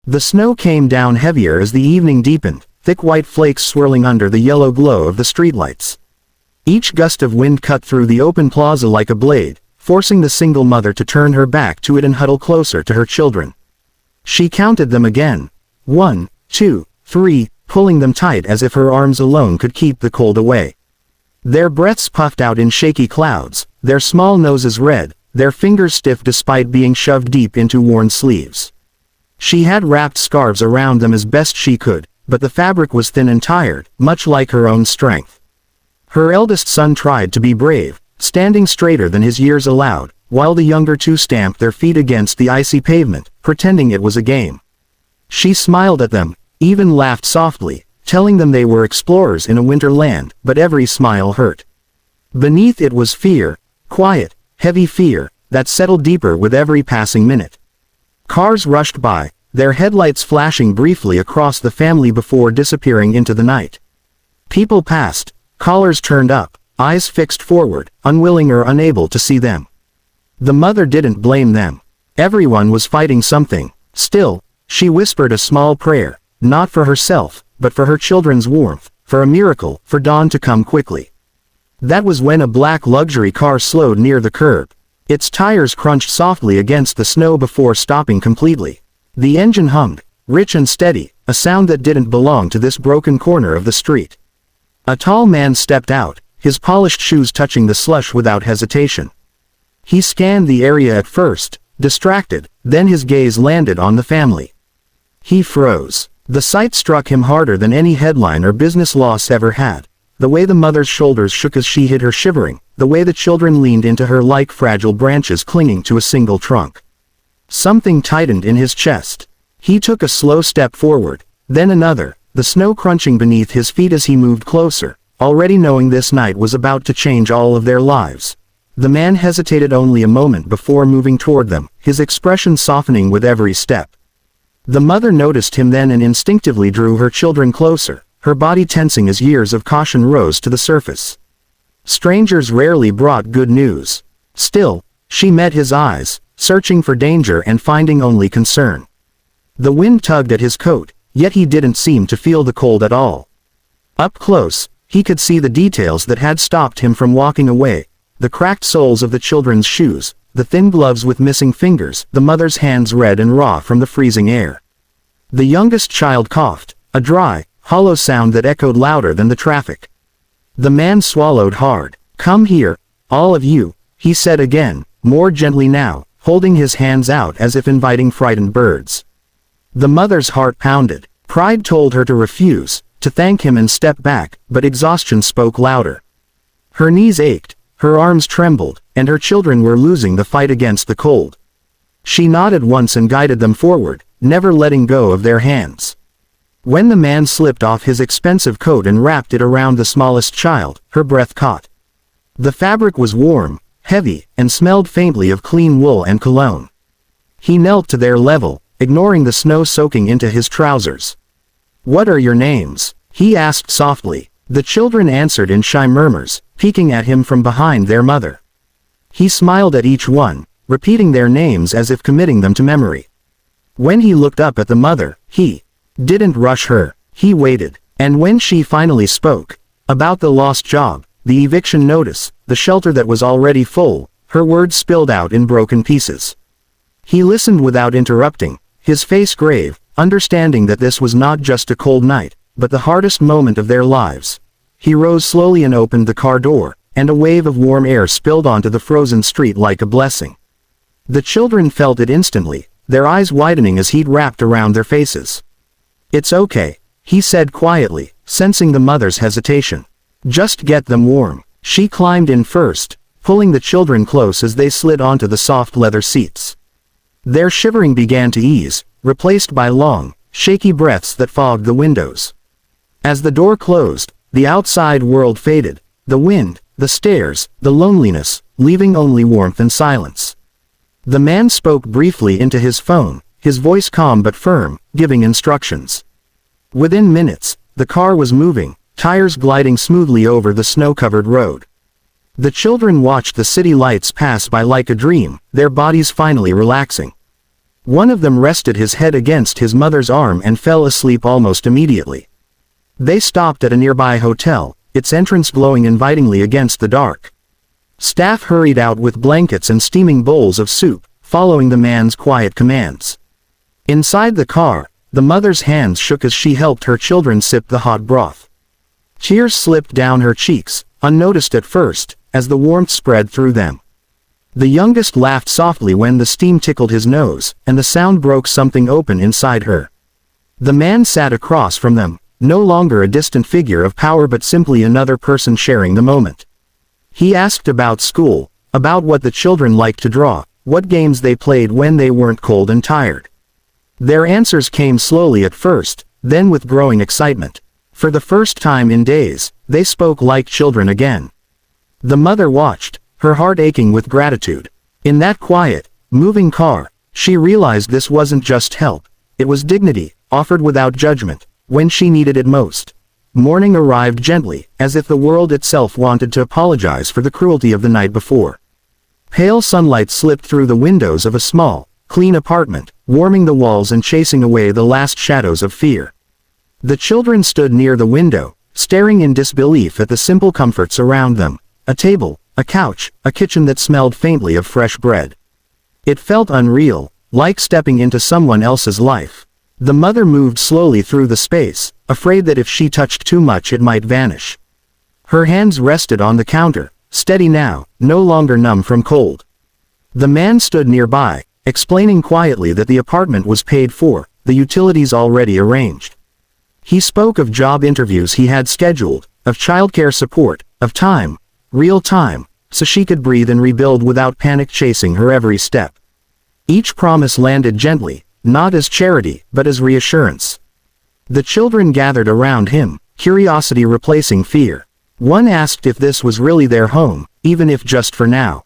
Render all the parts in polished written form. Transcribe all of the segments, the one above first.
The snow came down heavier as the evening deepened, thick white flakes swirling under the yellow glow of the streetlights. Each gust of wind cut through the open plaza like a blade, forcing the single mother to turn her back to it and huddle closer to her children. She counted them again. 1, 2, 3, pulling them tight as if her arms alone could keep the cold away. Their breaths puffed out in shaky clouds, their small noses red, their fingers stiff despite being shoved deep into worn sleeves. She had wrapped scarves around them as best she could, but the fabric was thin and tired, much like her own strength. Her eldest son tried to be brave, standing straighter than his years allowed, while the younger two stamped their feet against the icy pavement, pretending it was a game. She smiled at them, even laughed softly, telling them they were explorers in a winter land, but every smile hurt. Beneath it was fear, quiet, heavy fear, that settled deeper with every passing minute. Cars rushed by, their headlights flashing briefly across the family before disappearing into the night. People passed, collars turned up, eyes fixed forward, unwilling or unable to see them. The mother didn't blame them. Everyone was fighting something. Still, she whispered a small prayer, not for herself, but for her children's warmth, for a miracle, for dawn to come quickly. That was when a black luxury car slowed near the curb. Its tires crunched softly against the snow before stopping completely. The engine hummed, rich and steady, a sound that didn't belong to this broken corner of the street. A tall man stepped out, his polished shoes touching the slush without hesitation. He scanned the area at first, distracted, then his gaze landed on the family. He froze. The sight struck him harder than any headline or business loss ever had. The way the mother's shoulders shook as she hid her shivering, the way the children leaned into her like fragile branches clinging to a single trunk. Something tightened in his chest. He took a slow step forward, then another, the snow crunching beneath his feet as he moved closer, already knowing this night was about to change all of their lives. The man hesitated only a moment before moving toward them, his expression softening with every step. The mother noticed him then and instinctively drew her children closer, her body tensing as years of caution rose to the surface. Strangers rarely brought good news. Still, she met his eyes, searching for danger and finding only concern. The wind tugged at his coat, yet he didn't seem to feel the cold at all. Up close, he could see the details that had stopped him from walking away, the cracked soles of the children's shoes, the thin gloves with missing fingers, the mother's hands red and raw from the freezing air. The youngest child coughed, a dry, hollow sound that echoed louder than the traffic. The man swallowed hard. "Come here, all of you," he said again, more gently now, holding his hands out as if inviting frightened birds. The mother's heart pounded. Pride told her to refuse, to thank him and step back, but exhaustion spoke louder. Her knees ached, her arms trembled, and her children were losing the fight against the cold. She nodded once and guided them forward, never letting go of their hands. When the man slipped off his expensive coat and wrapped it around the smallest child, her breath caught. The fabric was warm, heavy, and smelled faintly of clean wool and cologne. He knelt to their level, ignoring the snow soaking into his trousers. "What are your names?" he asked softly. The children answered in shy murmurs, peeking at him from behind their mother. He smiled at each one, repeating their names as if committing them to memory. When he looked up at the mother, he didn't rush her. He waited, and when she finally spoke, about the lost job, the eviction notice, the shelter that was already full, her words spilled out in broken pieces. He listened without interrupting, his face grave, understanding that this was not just a cold night, but the hardest moment of their lives. He rose slowly and opened the car door, and a wave of warm air spilled onto the frozen street like a blessing. The children felt it instantly, their eyes widening as heat wrapped around their faces. "It's okay," he said quietly, sensing the mother's hesitation. "Just get them warm." She climbed in first, pulling the children close as they slid onto the soft leather seats. Their shivering began to ease, replaced by long, shaky breaths that fogged the windows. As the door closed, the outside world faded, the wind, the stairs, the loneliness, leaving only warmth and silence. The man spoke briefly into his phone, his voice calm but firm, giving instructions. Within minutes, the car was moving, tires gliding smoothly over the snow-covered road. The children watched the city lights pass by like a dream, their bodies finally relaxing. One of them rested his head against his mother's arm and fell asleep almost immediately. They stopped at a nearby hotel, its entrance glowing invitingly against the dark. Staff hurried out with blankets and steaming bowls of soup, following the man's quiet commands. Inside the car, the mother's hands shook as she helped her children sip the hot broth. Tears slipped down her cheeks, unnoticed at first, as the warmth spread through them. The youngest laughed softly when the steam tickled his nose, and the sound broke something open inside her. The man sat across from them, no longer a distant figure of power but simply another person sharing the moment. He asked about school, about what the children liked to draw, what games they played when they weren't cold and tired. Their answers came slowly at first, then with growing excitement. For the first time in days, they spoke like children again. The mother watched, her heart aching with gratitude. In that quiet, moving car, she realized this wasn't just help, it was dignity, offered without judgment, when she needed it most. Morning arrived gently, as if the world itself wanted to apologize for the cruelty of the night before. Pale sunlight slipped through the windows of a small, clean apartment, warming the walls and chasing away the last shadows of fear. The children stood near the window, staring in disbelief at the simple comforts around them. A table, a couch, a kitchen that smelled faintly of fresh bread. It felt unreal, like stepping into someone else's life. The mother moved slowly through the space, afraid that if she touched too much it might vanish. Her hands rested on the counter, steady now, no longer numb from cold. The man stood nearby, explaining quietly that the apartment was paid for, the utilities already arranged. He spoke of job interviews he had scheduled, of childcare support, of time, real time, so she could breathe and rebuild without panic chasing her every step. Each promise landed gently, not as charity, but as reassurance. The children gathered around him, curiosity replacing fear. One asked if this was really their home, even if just for now.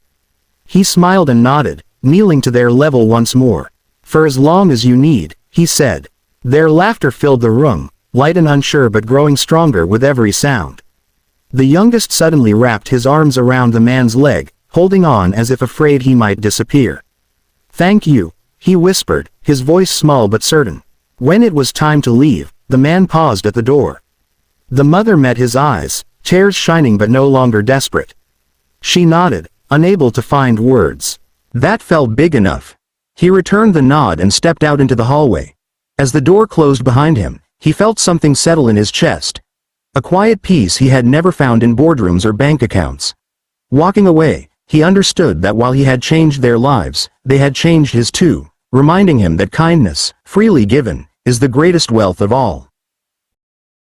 He smiled and nodded, kneeling to their level once more. For as long as you need, he said. Their laughter filled the room, light and unsure but growing stronger with every sound. The youngest suddenly wrapped his arms around the man's leg, holding on as if afraid he might disappear. Thank you, he whispered, his voice small but certain. When it was time to leave, the man paused at the door. The mother met his eyes, tears shining but no longer desperate. She nodded, unable to find words. That felt big enough. He returned the nod and stepped out into the hallway. As the door closed behind him, he felt something settle in his chest. A quiet peace he had never found in boardrooms or bank accounts. Walking away, he understood that while he had changed their lives, they had changed his too, reminding him that kindness, freely given, is the greatest wealth of all.